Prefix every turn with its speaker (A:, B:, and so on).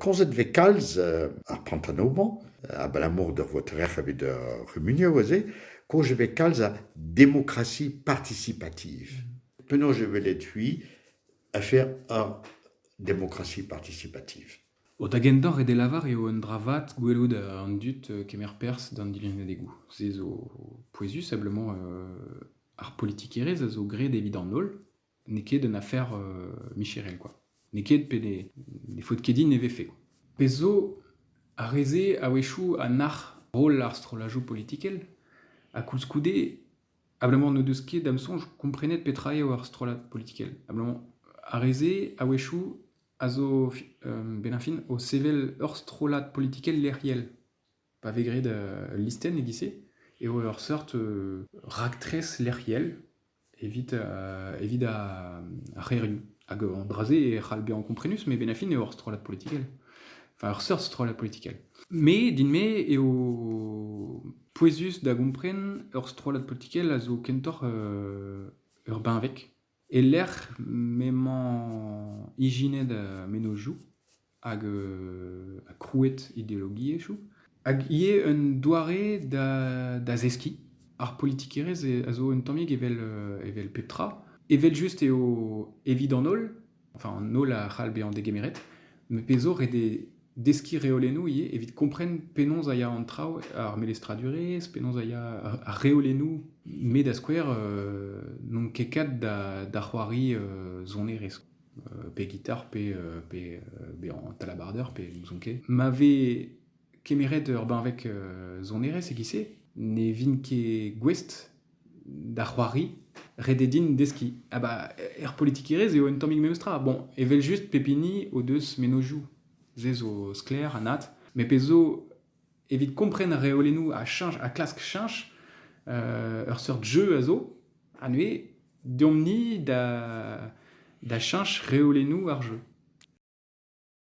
A: Konzet ve kalz ar pantanoban, a balamour d'ur voterech evit rumunio oze, je ve kalz a démocratie participative. Penaos je velet hui a faire a démocratie participative.
B: O tagendan red e lavar eo un dravat gwelout an dut kemer pers d'an dilinadegou. Se zo poezus ablement ar politikerez a zo gret evit an nol, ne ket un affaire micherel, quoi. Ne ket pe ne faot ket din ne vefe. Pezo a reze a wechou an ar rol ar strolajou politikel, a koulskoude ablement no deus ket damsonj komprenet petra eo ar strolat politikel. Ablement a reze a wechou a zo benafin o sevel ur strolat politikel lerriel. Pa vegret listen egise, eo ur sort raktrez lerriel evit a reriou. Hag an draze e c'hall bezañ komprenus, me benafin eo ur strolat politikel. Enfin, ur sort strolat politikel. Me, din me, eo poezus da gompren ur strolat politikel a zo kentor ur benvek. E l'er memant ijinet menojou hag a krouet ideologie chou. Hag ie un doare da zeski. Ar politikerez a zo un tammig evel peptra. Evel just eo evit an ol, enfin an ol a c'hall bezañ degemeret, me pezo red deski reolennou ie evit kompren penonz a ya an traoù ar melestradurez, penonz a ya a reolennou me da skouer non ket kat da c'hoari zonerez. Pe gitar, pe bezañ talabardeur, pe mouzonket. Ma ve kemeret ur benvek zonerez egise, ne vin ket gwest da c'hoari red din deski. Ah ba, politikerez eo un tammig memeustra. Bon, evel just pepini o deus menojou. Ze zo skler, anat. Me pezo evit kompren reolennou a klask chanj ur sort jeu a zo, anue, deomni da chanj reolennou ar jeu.